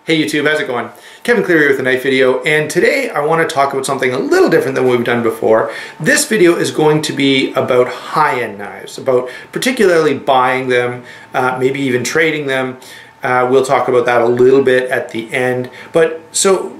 Hey YouTube, how's it going? Kevin Cleary with a knife video, and today I want to talk about something a little different than what we've done before. This video is going to be about high-end knives, about particularly buying them, maybe even trading them. We'll talk about that a little bit at the end. But so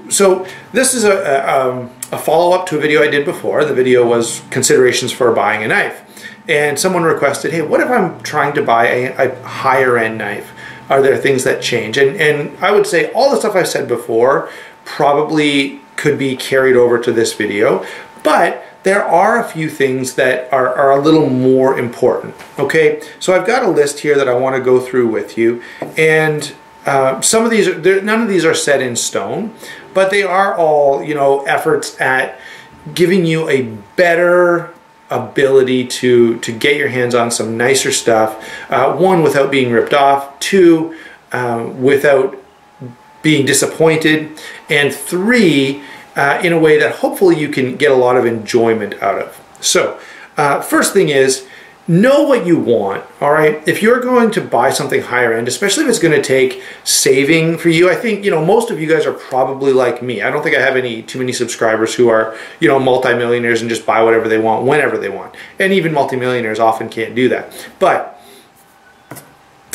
this is a follow-up to a video I did before. The video was considerations for buying a knife. And someone requested, hey, what if I'm trying to buy a higher-end knife? Are there things that change? And I would say all the stuff I've said before probably could be carried over to this video, but there are a few things that are a little more important, okay? So I've got a list here that I want to go through with you, and some of these, none of these are set in stone, but they are all, you know, efforts at giving you a better ability to get your hands on some nicer stuff. One, without being ripped off. Two, without being disappointed. And three, in a way that hopefully you can get a lot of enjoyment out of. So, first thing is, know what you want, all right? If you're going to buy something higher end, especially if it's going to take saving for you, I think, you know, most of you guys are probably like me. I don't think I have too many subscribers who are, you know, multimillionaires and just buy whatever they want, whenever they want. And even multimillionaires often can't do that. But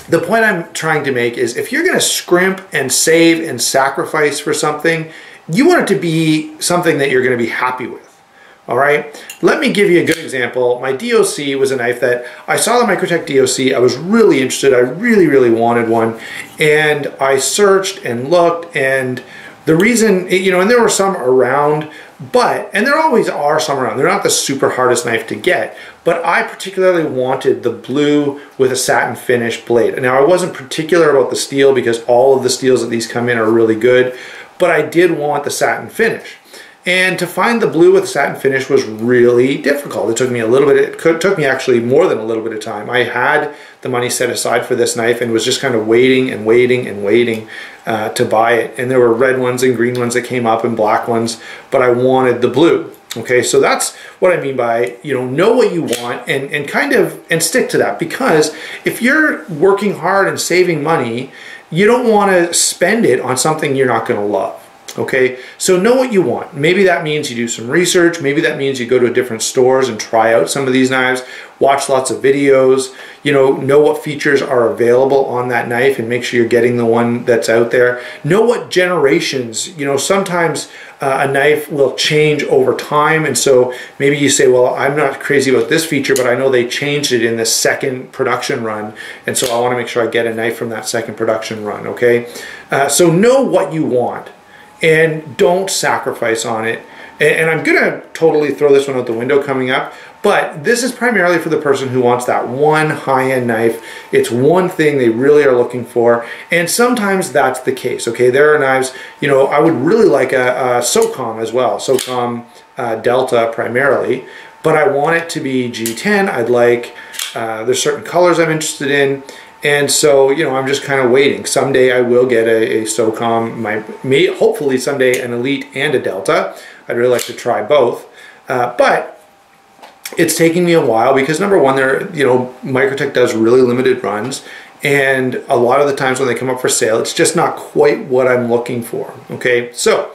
the point I'm trying to make is if you're going to scrimp and save and sacrifice for something, you want it to be something that you're going to be happy with. All right, let me give you a good example. My DOC was a knife that I saw the Microtech DOC. I was really interested. I really wanted one. And I searched and looked, and the reason, you know, and there were some around, and there always are some around. They're not the super hardest knife to get, but I particularly wanted the blue with a satin finish blade. Now, I wasn't particular about the steel because all of the steels that these come in are really good, but I did want the satin finish. And to find the blue with satin finish was really difficult. It took me a little bit, it took me actually more than a little bit of time. I had the money set aside for this knife and was just kind of waiting to buy it. And there were red ones and green ones that came up and black ones, but I wanted the blue. Okay, so that's what I mean by, you know what you want and stick to that. Because if you're working hard and saving money, you don't want to spend it on something you're not going to love. Okay, so know what you want. Maybe that means you do some research. Maybe that means you go to different stores and try out some of these knives, watch lots of videos, you know what features are available on that knife and make sure you're getting the one that's out there. Know what generations, you know, sometimes a knife will change over time, and so maybe you say, well, I'm not crazy about this feature, but I know they changed it in the second production run, and so I want to make sure I get a knife from that second production run, okay? So know what you want. And don't sacrifice on it. And I'm going to totally throw this one out the window coming up, but this is primarily for the person who wants that one high-end knife. It's one thing they really are looking for, and sometimes that's the case, okay? There are knives, you know, I would really like a SOCOM as well, SOCOM Delta primarily, but I want it to be G10. I'd like, there's certain colors I'm interested in. And so, you know, I'm just kind of waiting. Someday I will get a SOCOM, hopefully someday an Elite and a Delta. I'd really like to try both. But it's taking me a while because number one, you know, Microtech does really limited runs. And a lot of the times when they come up for sale, it's just not quite what I'm looking for, okay? So,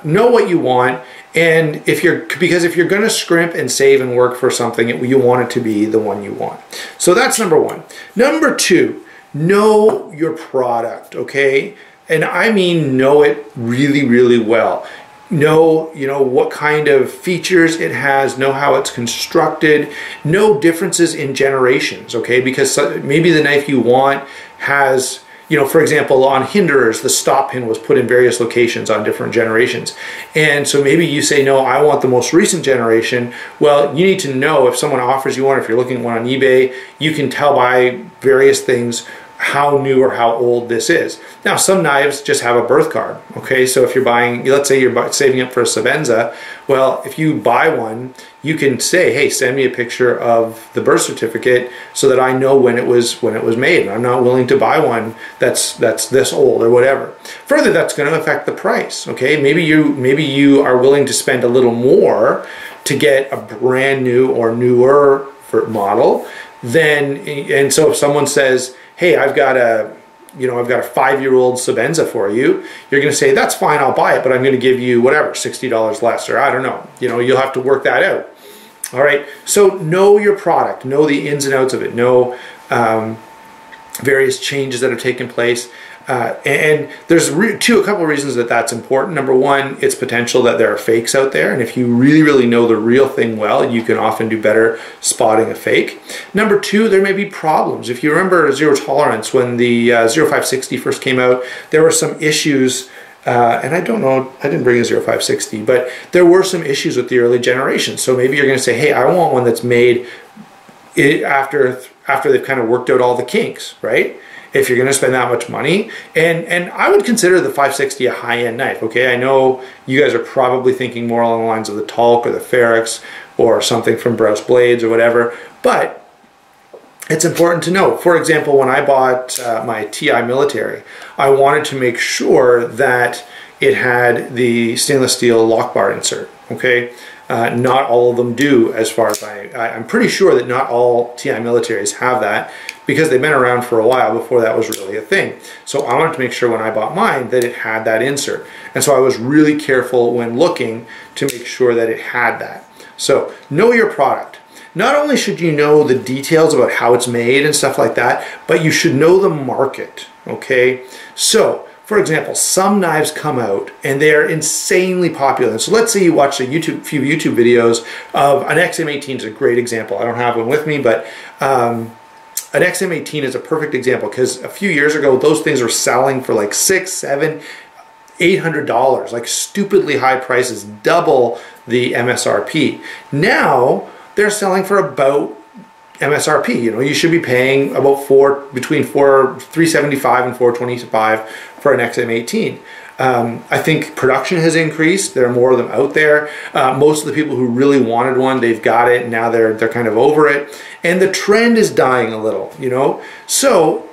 know what you want. And because if you're going to scrimp and save and work for something, you want it to be the one you want. So that's number one. Number two, know your product, okay? And I mean know it really well. Know, you know, what kind of features it has, know how it's constructed, know differences in generations, okay? Because maybe the knife you want has, you know, for example, on Hinderers, the stop pin was put in various locations on different generations. And so maybe you say, no, I want the most recent generation. Well, you need to know if someone offers you one, if you're looking at one on eBay, you can tell by various things how new or how old this is. Now, some knives just have a birth card, okay? So if you're buying, let's say you're saving up for a Sebenza, well, if you buy one, you can say, hey, send me a picture of the birth certificate so that I know when it was made. And I'm not willing to buy one that's this old or whatever. Further, that's going to affect the price, okay? Maybe you are willing to spend a little more to get a brand new or newer model. And so if someone says, hey, I've got a you know, I've got a 5-year-old Sebenza for you, you're going to say, that's fine, I'll buy it, but I'm going to give you whatever, $60 less, or I don't know. You know, you'll have to work that out. All right, so know your product, know the ins and outs of it, know various changes that have taken place. And there's a couple of reasons that that's important. Number one, it's potential that there are fakes out there, and if you really know the real thing well, you can often do better spotting a fake. Number two, there may be problems. If you remember zero tolerance, when the 0560 first came out, there were some issues. And I don't know, I didn't bring a 0560, but there were some issues with the early generation. So maybe you're going to say, hey, I want one that's made after they've kind of worked out all the kinks, right? If you're going to spend that much money. And I would consider the 560 a high-end knife, okay? I know you guys are probably thinking more along the lines of the Talc or the Ferrex or something from Brous Blades or whatever, but it's important to know. For example, when I bought my TI Military, I wanted to make sure that it had the stainless steel lock bar insert, okay? Not all of them do, as far as I'm pretty sure that not all TI Militaries have that, because they've been around for a while before that was really a thing. So I wanted to make sure when I bought mine that it had that insert. And so I was really careful when looking to make sure that it had that. So know your product. Not only should you know the details about how it's made and stuff like that, but you should know the market, okay? So, for example, some knives come out and they're insanely popular. So let's say you watch a few YouTube videos of an XM18 is a great example. I don't have one with me, but an XM18 is a perfect example, because a few years ago, those things were selling for like $600, $700, $800, like stupidly high prices, double the MSRP. Now, they're selling for about MSRP. You know, you should be paying about between $375 and $425 for an XM18. I think production has increased. There are more of them out there. Most of the people who really wanted one, they've got it, and now they're kind of over it. And the trend is dying a little, you know. So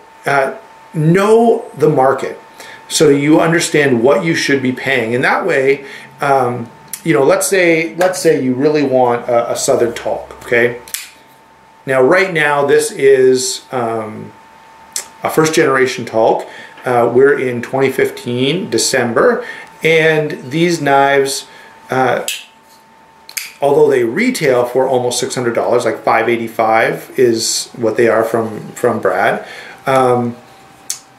know the market so you understand what you should be paying. And that way, you know, let's say you really want a Southern Talc, okay? Now, right now, this is a first generation Talc. We're in 2015, December, and these knives, although they retail for almost $600, like $585 is what they are from Brad. A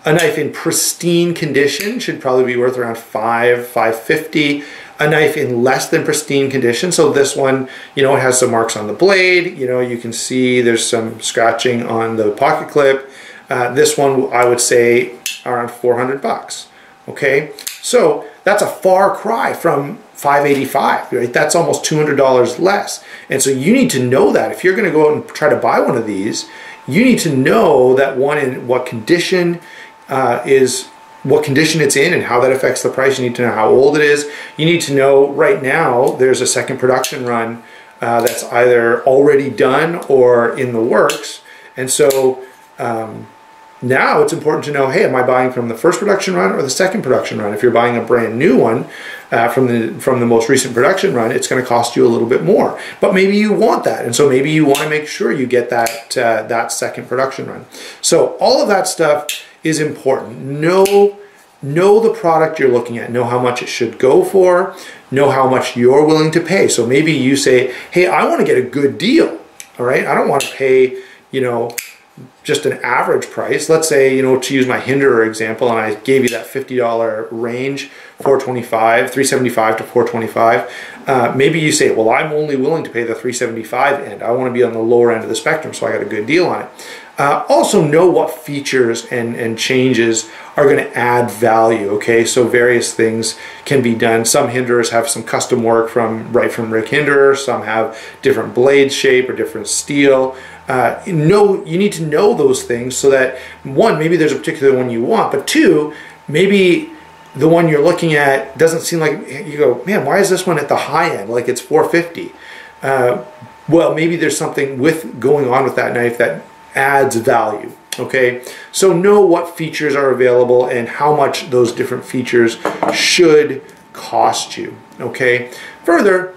knife in pristine condition should probably be worth around $550. A knife in less than pristine condition, so this one, you know, it has some marks on the blade. You know, you can see there's some scratching on the pocket clip. This one, I would say, around $400. Okay, so that's a far cry from $585, right? That's almost $200 less. And so you need to know that if you're going to go out and try to buy one of these, you need to know that one, in what condition what condition it's in and how that affects the price. You need to know how old it is. You need to know right now there's a second production run that's either already done or in the works. And so now it's important to know, hey, am I buying from the first production run or the second production run? If you're buying a brand new one from the most recent production run, it's going to cost you a little bit more. But maybe you want that, and so maybe you want to make sure you get that that second production run. So all of that stuff is important. Know the product you're looking at. Know how much it should go for. Know how much you're willing to pay. So maybe you say, hey, I want to get a good deal. All right, I don't want to pay, you know, just an average price. Let's say, you know, to use my Hinderer example, and I gave you that $50 range, $375 to $425. Maybe you say, well, I'm only willing to pay the $375 end. I want to be on the lower end of the spectrum, so I got a good deal on it. Also know what features and changes are going to add value, okay? So various things can be done. Some Hinderers have some custom work right from Rick Hinderer. Some have different blade shape or different steel. You need to know those things so that, one, maybe there's a particular one you want, but two, maybe the one you're looking at doesn't seem like, you go, man, why is this one at the high end? Like it's $450. Well, maybe there's something going on with that knife that adds value, okay? So know what features are available and how much those different features should cost you, okay? Further,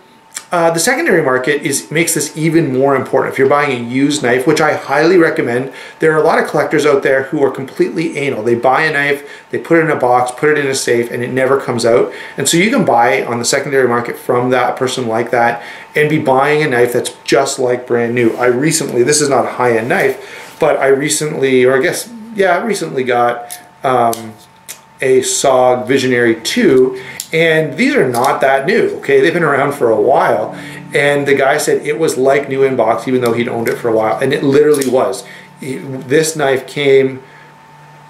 The secondary market makes this even more important. If you're buying a used knife, which I highly recommend, there are a lot of collectors out there who are completely anal. They buy a knife, they put it in a box, put it in a safe, and it never comes out. And so you can buy on the secondary market from that person like that and be buying a knife that's just like brand new. I recently, this is not a high-end knife, but I recently, or I guess, yeah, I recently got a SOG Visionary 2, and these are not that new, okay? They've been around for a while, and the guy said it was like new in box even though he'd owned it for a while, and it literally was. This knife came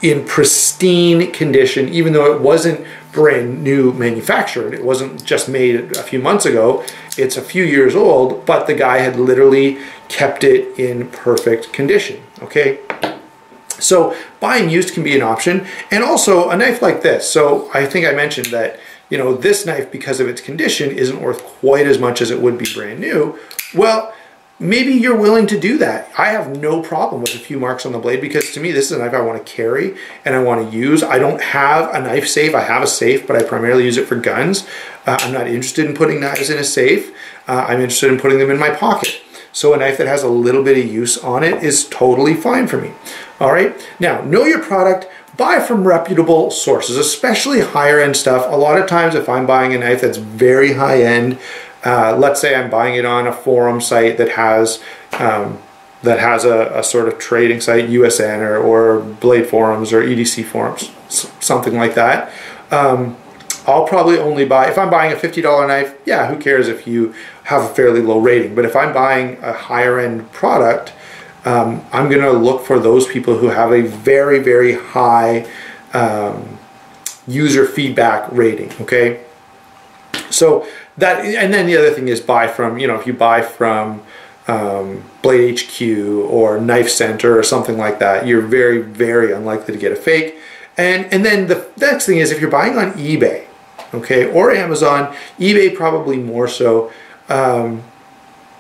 in pristine condition, even though it wasn't brand new manufactured. It wasn't just made a few months ago. It's a few years old, but the guy had literally kept it in perfect condition, okay? So buying used can be an option, and also a knife like this. So I think I mentioned that, you know, this knife, because of its condition, isn't worth quite as much as it would be brand new. Well, maybe you're willing to do that. I have no problem with a few marks on the blade, because to me, this is a knife I want to carry and I want to use. I don't have a knife safe. I have a safe, but I primarily use it for guns. I'm not interested in putting knives in a safe. I'm interested in putting them in my pocket. So a knife that has a little bit of use on it is totally fine for me. All right, now know your product. Buy from reputable sources, especially higher end stuff. A lot of times if I'm buying a knife that's very high end, let's say I'm buying it on a forum site that has a sort of trading site, USN or Blade Forums or EDC Forums, something like that. I'll probably only buy, if I'm buying a $50 knife, yeah, who cares if you have a fairly low rating. But if I'm buying a higher end product, I'm going to look for those people who have a very, very high user feedback rating, okay? So that, and then the other thing is buy from, you know, if you buy from Blade HQ or Knife Center or something like that, you're very, very unlikely to get a fake. And then the next thing is if you're buying on eBay, okay, or Amazon, eBay probably more so,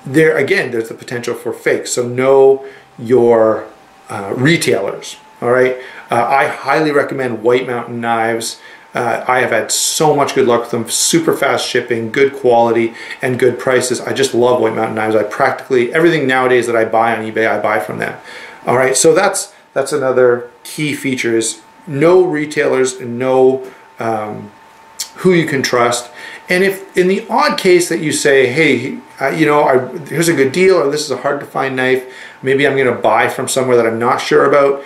there again, there's the potential for fakes. So know your retailers, all right? I highly recommend White Mountain knives. I have had so much good luck with them, super fast shipping, good quality, and good prices. I just love White Mountain knives. I practically, everything nowadays that I buy on eBay, I buy from them. All right, so that's another key feature is know retailers and know who you can trust. And if in the odd case that you say, hey, you know, here's a good deal, or this is a hard to find knife, maybe I'm gonna buy from somewhere that I'm not sure about,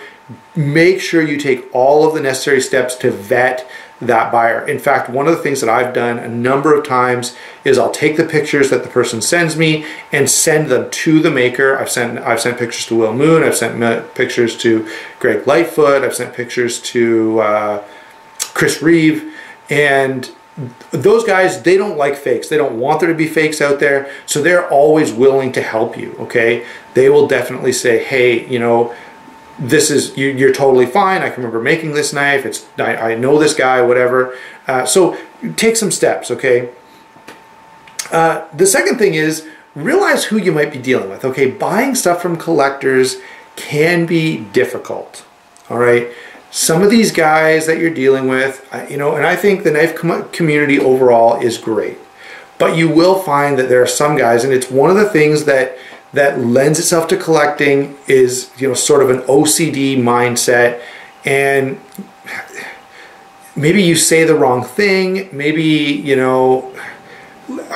make sure you take all of the necessary steps to vet that buyer. In fact, one of the things that I've done a number of times is I'll take the pictures that the person sends me and send them to the maker. I've sent pictures to Will Moon, I've sent pictures to Greg Lightfoot, I've sent pictures to Chris Reeve, and those guys, they don't like fakes. They don't want there to be fakes out there, so they're always willing to help you, okay? They will definitely say, hey, you know, this is, you're totally fine. I can remember making this knife. I know this guy, whatever. So take some steps, okay? The second thing is realize who you might be dealing with, okay? Buying stuff from collectors can be difficult, all right? Some of these guys that you're dealing with, you know, and I think the knife community overall is great, but you will find that there are some guys, and it's one of the things that lends itself to collecting is, you know, sort of an OCD mindset, and maybe you say the wrong thing, maybe, you know,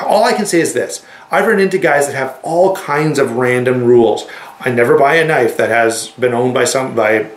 all I can say is this. I've run into guys that have all kinds of random rules. I never buy a knife that has been owned by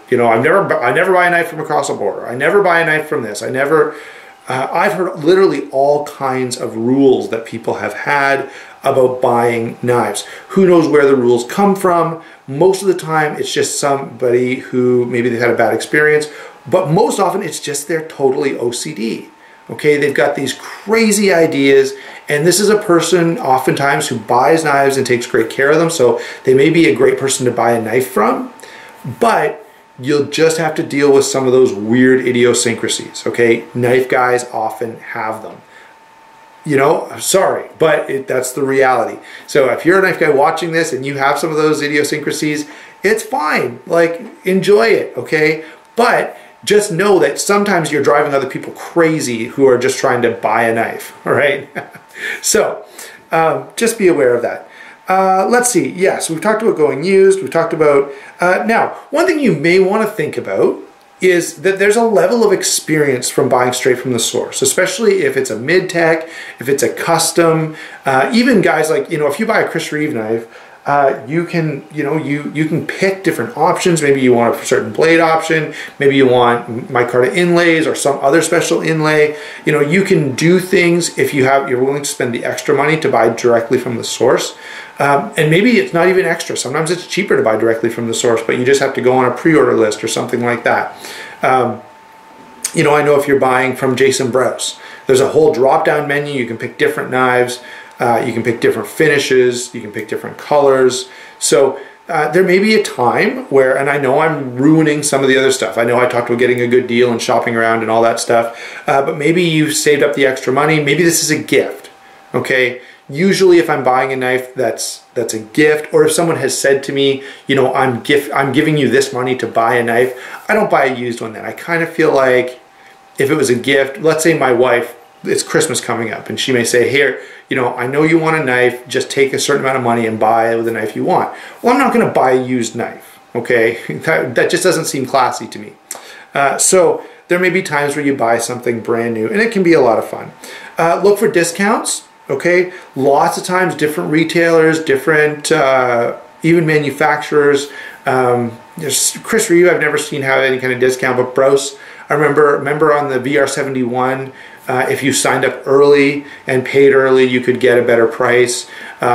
you know, I never buy a knife from across the border. I never buy a knife from this. I've heard literally all kinds of rules that people have had about buying knives. Who knows where the rules come from? Most of the time it's just somebody who maybe they've had a bad experience, but most often it's just they're totally OCD. Okay, they've got these crazy ideas, and this is a person oftentimes who buys knives and takes great care of them, so they may be a great person to buy a knife from, but you'll just have to deal with some of those weird idiosyncrasies, okay? Knife guys often have them. You know, sorry, but that's the reality. So if you're a knife guy watching this and you have some of those idiosyncrasies, it's fine. Like, enjoy it, okay? But just know that sometimes you're driving other people crazy who are just trying to buy a knife, all right? So just be aware of that. Let's see. Yes, we've talked about going used. We've talked about... now, one thing you may want to think about is that there's a level of experience from buying straight from the source, especially if it's a mid-tech, if it's a custom, even guys like, you know, if you buy a Chris Reeve knife, you can, you know, you can pick different options. Maybe you want a certain blade option. Maybe you want micarta inlays or some other special inlay. You know, you can do things if you're willing to spend the extra money to buy directly from the source. And maybe it's not even extra. Sometimes it's cheaper to buy directly from the source, but you just have to go on a pre-order list or something like that. You know, I know if you're buying from Jason Brous, there's a whole drop-down menu. You can pick different knives. You can pick different finishes, you can pick different colors. So there may be a time where, and I know I'm ruining some of the other stuff. I know I talked about getting a good deal and shopping around and all that stuff, but maybe you've saved up the extra money. Maybe this is a gift, okay? Usually if I'm buying a knife that's a gift, or if someone has said to me, you know, I'm giving you this money to buy a knife, I don't buy a used one then. I kind of feel like if it was a gift, let's say my wife, it's Christmas coming up and she may say, here, you know, I know you want a knife, just take a certain amount of money and buy the knife you want. Well, I'm not going to buy a used knife, okay? That just doesn't seem classy to me. So there may be times where you buy something brand new and it can be a lot of fun. Look for discounts, okay? Lots of times different retailers, different even manufacturers. There's Chris Reeve, I've never seen have any kind of discount, but Brous, I remember on the VR71, if you signed up early and paid early, you could get a better price.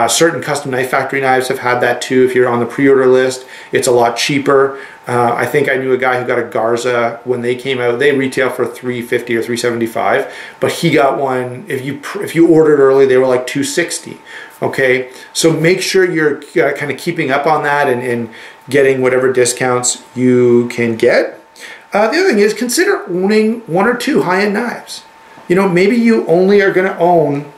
Certain Custom Knife Factory knives have had that too. If you're on the pre-order list, it's a lot cheaper. I think I knew a guy who got a Garza when they came out. They retail for $350 or $375, but he got one. If you ordered early, they were like $260. Okay, so make sure you're kind of keeping up on that and getting whatever discounts you can get. The other thing is consider owning one or two high-end knives. You know, maybe you only are going to own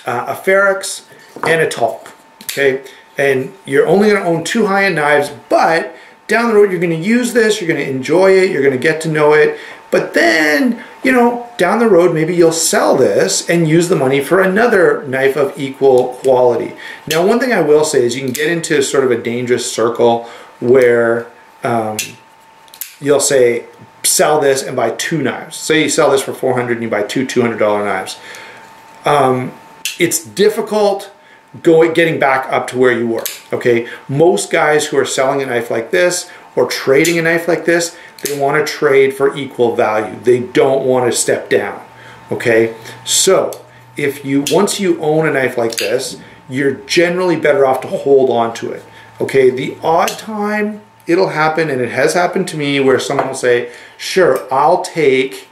a Ferex and a Talk, okay? And you're only going to own two high-end knives, but down the road you're going to use this, you're going to enjoy it, you're going to get to know it, but then, you know, down the road maybe you'll sell this and use the money for another knife of equal quality. Now, one thing I will say is you can get into sort of a dangerous circle where you'll say, sell this and buy two knives. Say you sell this for $400 and you buy two $200 knives. It's difficult getting back up to where you were, okay? Most guys who are selling a knife like this or trading a knife like this, they want to trade for equal value. They don't want to step down, okay? So once you own a knife like this, you're generally better off to hold on to it, okay? The odd time it'll happen, and it has happened to me, where someone will say, sure, I'll take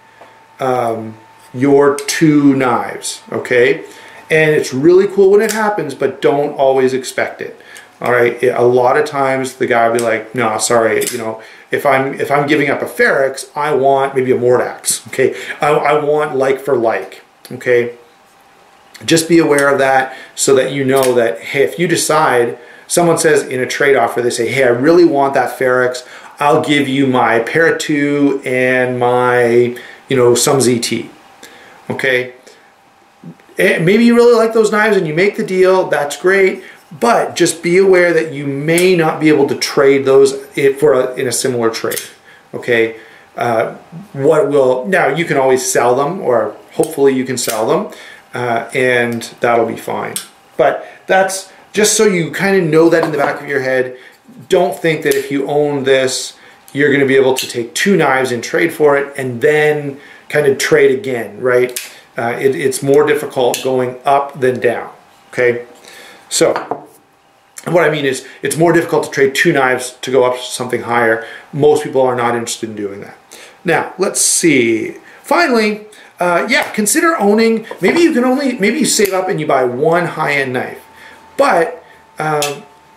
your two knives, okay? And it's really cool when it happens, but don't always expect it. All right, a lot of times the guy will be like, no, sorry, you know, if I'm giving up a Ferex, I want maybe a Mordax, okay? I want like for like, okay? Just be aware of that so that you know that, hey, if you decide, someone says in a trade offer, they say, hey, I really want that Ferex. I'll give you my Para 2 and my, you know, some ZT. Okay? And maybe you really like those knives and you make the deal. That's great. But just be aware that you may not be able to trade those in a similar trade. Okay? Now you can always sell them, or hopefully you can sell them, and that'll be fine. But that's just so you kind of know that in the back of your head. Don't think that if you own this, you're going to be able to take two knives and trade for it and then kind of trade again, right? It's more difficult going up than down, okay? So what I mean is it's more difficult to trade two knives to go up to something higher. Most people are not interested in doing that. Now, let's see. Finally, yeah, consider owning, maybe you save up and you buy one high-end knife. But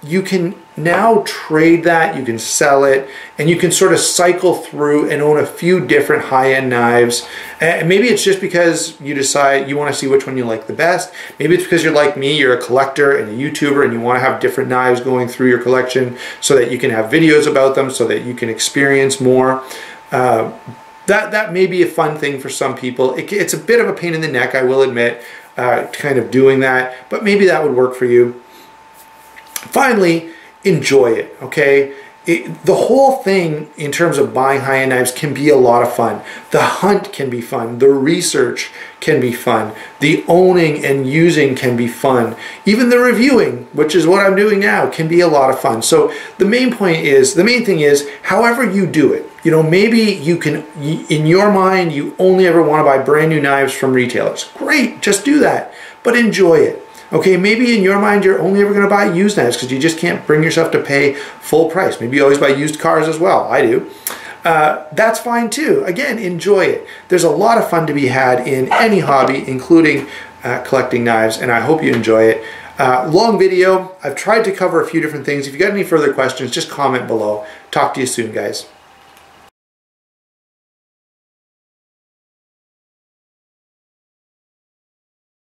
you can now trade that, you can sell it, and you can sort of cycle through and own a few different high-end knives. And maybe it's just because you decide you want to see which one you like the best. Maybe it's because you're like me, you're a collector and a YouTuber and you want to have different knives going through your collection so that you can have videos about them, so that you can experience more. That may be a fun thing for some people. It's a bit of a pain in the neck, I will admit. kind of doing that, but maybe that would work for you. Finally, enjoy it, okay? The whole thing in terms of buying high-end knives can be a lot of fun. The hunt can be fun. The research can be fun. The owning and using can be fun. Even the reviewing, which is what I'm doing now, can be a lot of fun. So the main thing is, however you do it, you know, maybe you can, in your mind, you only ever want to buy brand new knives from retailers. Great, just do that, but enjoy it. Okay, maybe in your mind you're only ever going to buy used knives because you just can't bring yourself to pay full price. Maybe you always buy used cars as well. I do. That's fine too. Again, enjoy it. There's a lot of fun to be had in any hobby, including collecting knives, and I hope you enjoy it. Long video. I've tried to cover a few different things. If you got any further questions, just comment below. Talk to you soon, guys.